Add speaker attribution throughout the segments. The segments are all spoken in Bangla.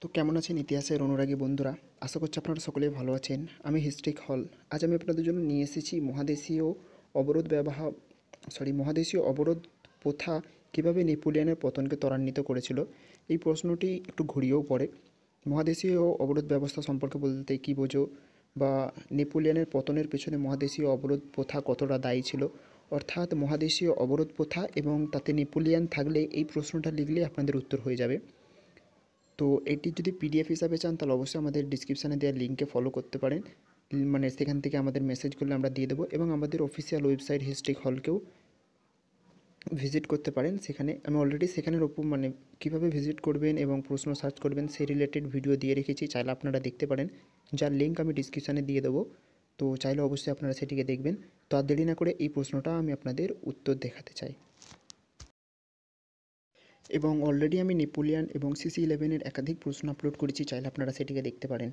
Speaker 1: তো কেমন আছেন ইতিহাসের অনুরাগী বন্ধুরা? আশা করছি আপনারা সকলেই ভালো আছেন। আমি হিস্ট্রিক হল। আজ আমি আপনাদের জন্য নিয়ে এসেছি মহাদেশীয় অবরোধ প্রথা কীভাবে নেপোলিয়নের পতনকে ত্বরান্বিত করেছিল। এই প্রশ্নটি একটু ঘুরিয়েও পড়ে। মহাদেশীয় অবরোধ ব্যবস্থা সম্পর্কে বলতে কী বোঝো, বা নেপোলিয়নের পতনের পেছনে মহাদেশীয় অবরোধ প্রথা কতটা দায়ী ছিল। অর্থাৎ মহাদেশীয় অবরোধ প্রথা এবং তাতে নেপোলিয়ন থাকলে এই প্রশ্নটা লিখলে আপনাদের উত্তর হয়ে যাবে। তো এটি যদি পিডিএফ হিসাবে চান তাহলে অবশ্যই আমাদের ডিসক্রিপশানে দেওয়া লিঙ্কে ফলো করতে পারেন। মানে সেখান থেকে আমাদের মেসেজ করলে আমরা দিয়ে দেবো, এবং আমাদের অফিসিয়াল ওয়েবসাইট হিস্ট্রিক হলকেও ভিজিট করতে পারেন। সেখানে আমি অলরেডি সেখানের ওপর কীভাবে ভিজিট করবেন এবং প্রশ্ন সার্চ করবেন সেই রিলেটেড ভিডিও দিয়ে রেখেছি, চাইলে আপনারা দেখতে পারেন, যার লিঙ্ক আমি ডিসক্রিপশানে দিয়ে দেবো। তো চাইলে অবশ্যই আপনারা সেটিকে দেখবেন। তো আর দেরি না করে এই প্রশ্নটা আমি আপনাদের উত্তর দেখাতে চাই। এবং অলরেডি আমি নেপোলিয়ন এবং CC11-এর একাধিক প্রশ্ন আপলোড করেছি, চাইলে আপনারা সেটিকে দেখতে পারেন।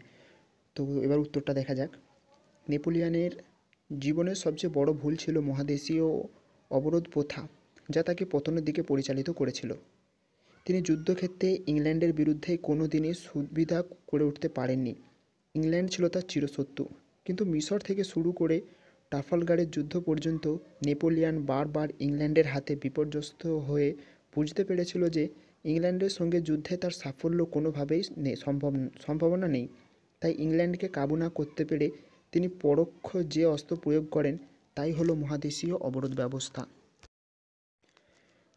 Speaker 1: তো এবার উত্তরটা দেখা যাক। নেপোলিয়নের জীবনের সবচেয়ে বড় ভুল ছিল মহাদেশীয় অবরোধ প্রথা, যা তাকে পতনের দিকে পরিচালিত করেছিল। তিনি যুদ্ধক্ষেত্রে ইংল্যান্ডের বিরুদ্ধে কোনো দিনই সুবিধা করে উঠতে পারেননি। ইংল্যান্ড ছিল তার চিরশত্রু, কিন্তু মিশর থেকে শুরু করে ট্রাফালগারের যুদ্ধ পর্যন্ত নেপোলিয়ন বারবার ইংল্যান্ডের হাতে বিপর্যস্ত হয়ে বুঝতে পেরেছিল যে ইংল্যান্ডের সঙ্গে যুদ্ধে তার সাফল্য কোনোভাবেই সম্ভাবনা নেই। তাই ইংল্যান্ডকে কাবু না করতে পেরে তিনি পরোক্ষ যে অস্ত্র প্রয়োগ করেন তাই হলো মহাদেশীয় অবরোধ ব্যবস্থা।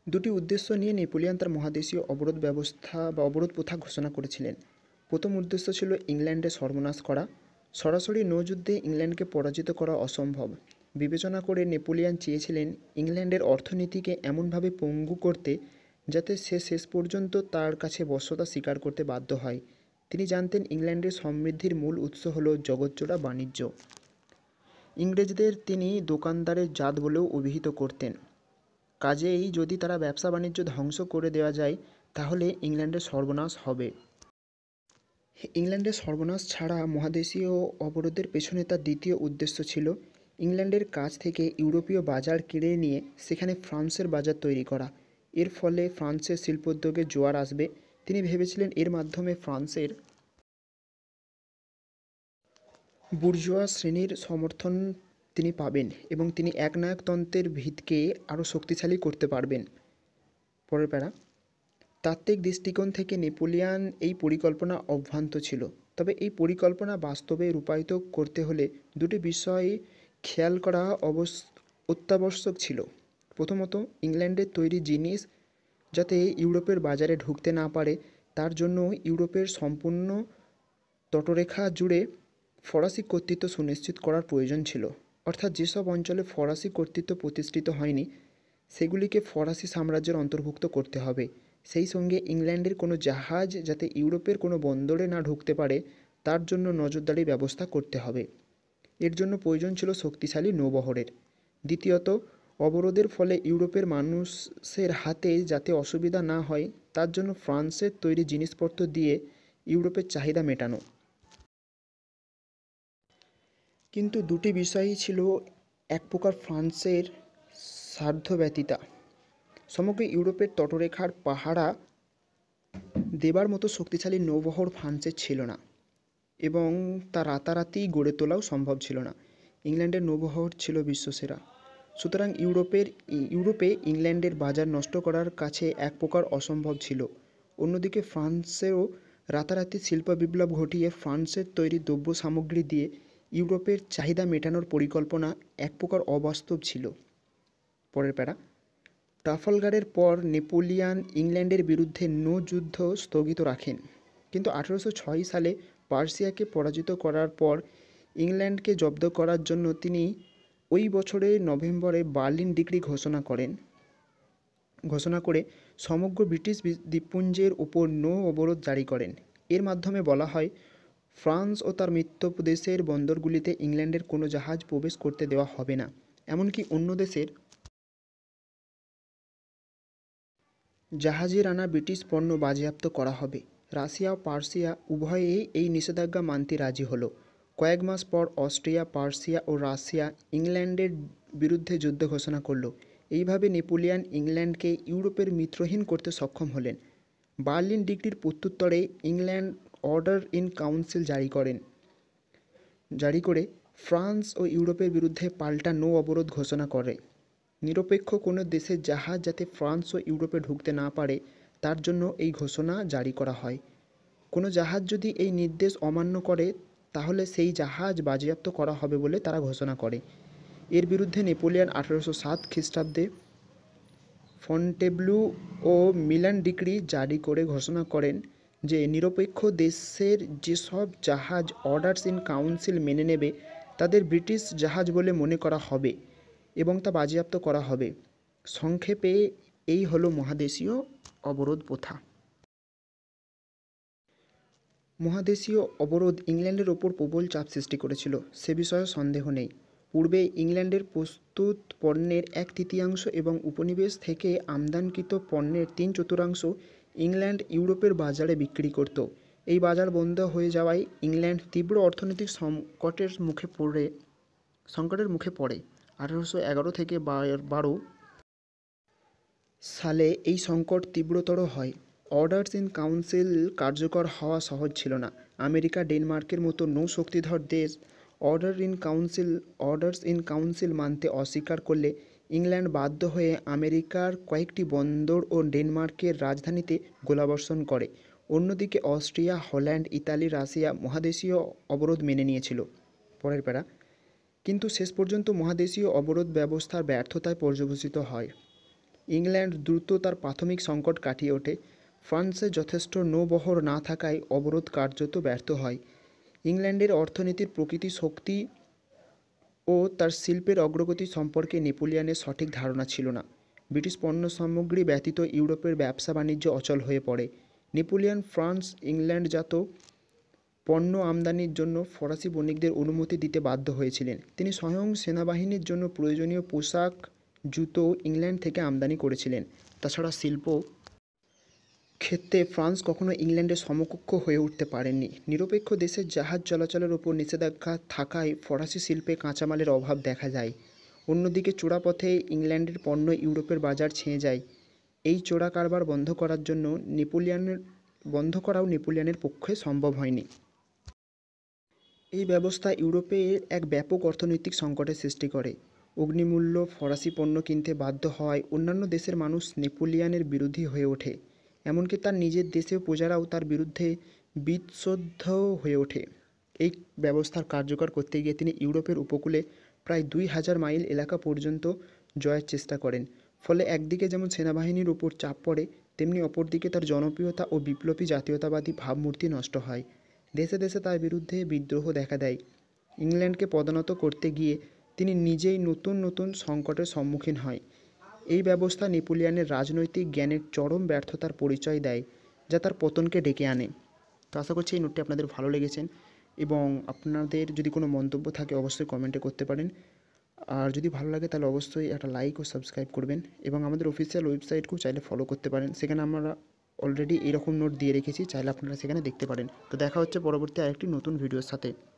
Speaker 1: দুটি উদ্দেশ্য নিয়ে নেপোলিয়ন তার মহাদেশীয় অবরোধ ব্যবস্থা বা অবরোধ প্রথা ঘোষণা করেছিলেন। প্রথম উদ্দেশ্য ছিল ইংল্যান্ডের সর্বনাশ করা। সরাসরি নৌযুদ্ধে ইংল্যান্ডকে পরাজিত করা অসম্ভব বিবেচনা করে নেপোলিয়ন চেয়েছিলেন ইংল্যান্ডের অর্থনীতিকে এমনভাবে পঙ্গু করতে যাতে সে শেষ পর্যন্ত তার কাছে বশ্যতা স্বীকার করতে বাধ্য হয়। তিনি জানতেন ইংল্যান্ডের সমৃদ্ধির মূল উৎস হল জগৎজোড়া বাণিজ্য। ইংরেজদের তিনি দোকানদারের জাত বলেও অভিহিত করতেন। কাজেই যদি তারা ব্যবসা বাণিজ্য ধ্বংস করে দেওয়া যায় তাহলে ইংল্যান্ডের সর্বনাশ হবে। ইংল্যান্ডের সর্বনাশ ছাড়া মহাদেশীয় অবরোধের পেছনে তার দ্বিতীয় উদ্দেশ্য ছিল ইংল্যান্ডের কাছ থেকে ইউরোপীয় বাজার কেড়ে নিয়ে সেখানে ফ্রান্সের বাজার তৈরি করা। এর ফলে ফ্রান্সের শিল্পোদ্যোগে জোয়ার আসবে। তিনি ভেবেছিলেন এর মাধ্যমে ফ্রান্সের বুর্জোয়া শ্রেণীর সমর্থন তিনি পাবেন এবং তিনি একনায়কতন্ত্রের ভিতকে আরও শক্তিশালী করতে পারবেন। পরের প্যারা। তাত্ত্বিক দৃষ্টিকোণ থেকে নেপোলিয়ন এই পরিকল্পনা অভ্রান্ত ছিল, তবে এই পরিকল্পনা বাস্তবে রূপায়িত করতে হলে দুটি বিষয় খেয়াল করা অত্যাবশ্যক ছিল। প্রথমত, ইংল্যান্ডের তৈরি জিনিস যাতে ইউরোপের বাজারে ঢুকতে না পারে তার জন্য ইউরোপের সম্পূর্ণ তটরেখা জুড়ে ফরাসি কর্তৃত্ব সুনিশ্চিত করার প্রয়োজন ছিল। অর্থাৎ যেসব অঞ্চলে ফরাসি কর্তৃত্ব প্রতিষ্ঠিত হয়নি সেগুলিকে ফরাসি সাম্রাজ্যের অন্তর্ভুক্ত করতে হবে। সেই সঙ্গে ইংল্যান্ডের কোনো জাহাজ যাতে ইউরোপের কোনো বন্দরে না ঢুকতে পারে তার জন্য নজরদারি ব্যবস্থা করতে হবে। এর জন্য প্রয়োজন ছিল শক্তিশালী নৌবহরের। দ্বিতীয়ত, অবরোধের ফলে ইউরোপের মানুষের হাতে যাতে অসুবিধা না হয় তার জন্য ফ্রান্সের তৈরি জিনিসপত্র দিয়ে ইউরোপের চাহিদা মেটানো। কিন্তু দুটি বিষয়ই ছিল এক প্রকার ফ্রান্সের স্বার্থব্যতীতা। সমগ্র ইউরোপের তটরেখার পাহারা দেবার মতো শক্তিশালী নৌবহর ফ্রান্সের ছিল না, এবং তা রাতারাতি গড়ে তোলাও সম্ভব ছিল না। ইংল্যান্ডের নৌবহর ছিল বিশ্বসেরা। সুতরাং ইউরোপে ইংল্যান্ডের বাজার নষ্ট করার কাছে এক প্রকার অসম্ভব ছিল। অন্যদিকে ফ্রান্সেও রাতারাতি শিল্প বিপ্লব ঘটিয়ে ফ্রান্সের তৈরি দ্রব্য সামগ্রী দিয়ে ইউরোপের চাহিদা মেটানোর পরিকল্পনা এক প্রকার অবাস্তব ছিল। পরের প্যারা। ট্রাফালগারের পর নেপোলিয়ন ইংল্যান্ডের বিরুদ্ধে নৌযুদ্ধ স্থগিত রাখেন, কিন্তু 1806 সালে পার্সিয়াকে পরাজিত করার পর ইংল্যান্ডকে জব্দ করার জন্য তিনি ওই বছরের নভেম্বরে বার্লিন ডিক্রি ঘোষণা করে সমগ্র ব্রিটিশ দ্বীপপুঞ্জের উপর নৌ অবরোধ জারি করেন। এর মাধ্যমে বলা হয় ফ্রান্স ও তার মিত্রদেশের বন্দরগুলিতে ইংল্যান্ডের কোনো জাহাজ প্রবেশ করতে দেওয়া হবে না, এমনকি অন্য দেশের জাহাজের আনা ব্রিটিশ পণ্য বাজেয়াপ্ত করা হবে। রাশিয়া ও পার্সিয়া উভয়েই এই নিষেধাজ্ঞা মানতে রাজি হলো। কয়েক মাস পর অস্ট্রিয়া, পার্সিয়া ও রাশিয়া ইংল্যান্ডের বিরুদ্ধে যুদ্ধ ঘোষণা করল। এইভাবে নেপোলিয়ন ইংল্যান্ডকে ইউরোপের মিত্রহীন করতে সক্ষম হলেন। বার্লিন ডিক্রির প্রত্যুত্তরে ইংল্যান্ড অর্ডার ইন কাউন্সিল জারি করে ফ্রান্স ও ইউরোপের বিরুদ্ধে পাল্টা নৌ অবরোধ ঘোষণা করে। নিরপেক্ষ কোনো দেশের জাহাজ যাতে ফ্রান্স ও ইউরোপে ঢুকতে না পারে তার জন্য এই ঘোষণা জারি করা হয়। কোনো জাহাজ যদি এই নির্দেশ অমান্য করে তাহলে সেই জাহাজ বাজেয়াপ্ত করা হবে বলে তারা ঘোষণা করে। এর বিরুদ্ধে নেপোলিয়ন 1807 খ্রিস্টাব্দে ফন্টেব্লু ও মিলান ডিক্রি জারি করে ঘোষণা করেন যে নিরপেক্ষ দেশের যেসব জাহাজ অর্ডারস ইন কাউন্সিল মেনে নেবে তাদের ব্রিটিশ জাহাজ বলে মনে করা হবে এবং তা বাজেয়াপ্ত করা হবে। সংক্ষেপে এই হলো মহাদেশীয় অবরোধ প্রথা। মহাদেশীয় অবরোধ ইংল্যান্ডের ওপর প্রবল চাপ সৃষ্টি করেছিল, সে বিষয়ে সন্দেহ নেই। পূর্বে ইংল্যান্ডের প্রস্তুত পণ্যের 1/3 এবং উপনিবেশ থেকে আমদানিকৃত পণ্যের 3/4 ইংল্যান্ড ইউরোপের বাজারে বিক্রি করত। এই বাজার বন্ধ হয়ে যাওয়ায় ইংল্যান্ড তীব্র অর্থনৈতিক সংকটের মুখে পড়ে। 1811 থেকে 12 সালে এই সংকট তীব্রতর হয়। অর্ডারস ইন কাউন্সিল কার্যকর হওয়া সহজ ছিল না। আমেরিকা, ডেনমার্কের মতো নৌ শক্তিধর দেশ অর্ডারস ইন কাউন্সিল মানতে অস্বীকার করলে ইংল্যান্ড বাধ্য হয়ে আমেরিকার কয়েকটি বন্দর ও ডেনমার্কের রাজধানীতে গোলাবর্ষণ করে। অন্যদিকে অস্ট্রিয়া, হল্যান্ড, ইতালি, রাশিয়া মহাদেশীয় অবরোধ মেনে নিয়েছিল। পরের প্যারা। কিন্তু শেষ পর্যন্ত মহাদেশীয় অবরোধ ব্যবস্থার ব্যর্থতায় পর্যবসিত হয়। ইংল্যান্ড দ্রুত তার প্রাথমিক সংকট কাটিয়ে ওঠে। ফ্রান্সে যথেষ্ট নৌবহর না থাকায় অবরোধ কার্যত ব্যর্থ হয়। ইংল্যান্ডের অর্থনীতির প্রকৃত শক্তি ও তার শিল্পের অগ্রগতি সম্পর্কে নেপোলিয়নের সঠিক ধারণা ছিল না। ব্রিটিশ পণ্য সামগ্রী ব্যতীত ইউরোপের ব্যবসা বাণিজ্য অচল হয়ে পড়ে। নেপোলিয়ন ফ্রান্স ইংল্যান্ডজাত পণ্য আমদানির জন্য ফরাসি বণিকদের অনুমতি দিতে বাধ্য হয়েছিলেন। তিনি স্বয়ং সেনাবাহিনীর জন্য প্রয়োজনীয় পোশাক, জুতো ইংল্যান্ড থেকে আমদানি করেছিলেন। তাছাড়া শিল্প ক্ষেত্রে ফ্রান্স কখনো ইংল্যান্ডের সমকক্ষ হয়ে উঠতে পারেননি। নিরপেক্ষ দেশের জাহাজ চলাচলের ওপর নিষেধাজ্ঞা থাকায় ফরাসি শিল্পে কাঁচামালের অভাব দেখা যায়। অন্যদিকে চোরাপথে ইংল্যান্ডের পণ্য ইউরোপের বাজার ছেয়ে যায়। এই চোরা কারবার বন্ধ করাও নেপোলিয়নের পক্ষে সম্ভব হয়নি। এই ব্যবস্থা ইউরোপে এক ব্যাপক অর্থনৈতিক সংকটের সৃষ্টি করে। অগ্নিমূল্য ফরাসি পণ্য কিনতে বাধ্য হওয়ায় অন্যান্য দেশের মানুষ নেপোলিয়নের বিরোধী হয়ে ওঠে। এমনকি তার নিজের দেশীয় প্রজারাও তার বিরুদ্ধে বিদ্রোহ হয়ে ওঠে। এই ব্যবস্থার কার্যকর করতে গিয়ে তিনি ইউরোপের উপকূলে প্রায় 2000 মাইল এলাকা পর্যন্ত জয়ের চেষ্টা করেন। ফলে একদিকে যেমন সেনাবাহিনীর উপর চাপ পড়ে, তেমনি অপরদিকে তার জনপ্রিয়তা ও বিপ্লবী জাতীয়তাবাদী ভাবমূর্তি নষ্ট হয়। দেশে দেশে তার বিরুদ্ধে বিদ্রোহ দেখা দেয়। ইংল্যান্ডকে পদানত করতে গিয়ে তিনি নিজেই নতুন নতুন সংকটের সম্মুখীন হয়। এই ব্যবস্থা নেপোলিয়নের রাজনৈতিক জ্ঞানের চরম ব্যর্থতার পরিচয় দেয়, যা তার পতনকে ডেকে আনে। তো আশা করছি এই নোটটি আপনাদের ভালো লেগেছেন এবং আপনাদের যদি কোনো মন্তব্য থাকে অবশ্যই কমেন্টে করতে পারেন। আর যদি ভালো লাগে তাহলে অবশ্যই একটা লাইক ও সাবস্ক্রাইব করবেন এবং আমাদের অফিসিয়াল ওয়েবসাইটকেও চাইলে ফলো করতে পারেন। সেখানে আমরা অলরেডি এরকম নোট দিয়ে রেখেছি, চাইলে আপনারা সেখানে দেখতে পারেন। তো দেখা হচ্ছে পরবর্তী আরেকটি নতুন ভিডিওর সাথে।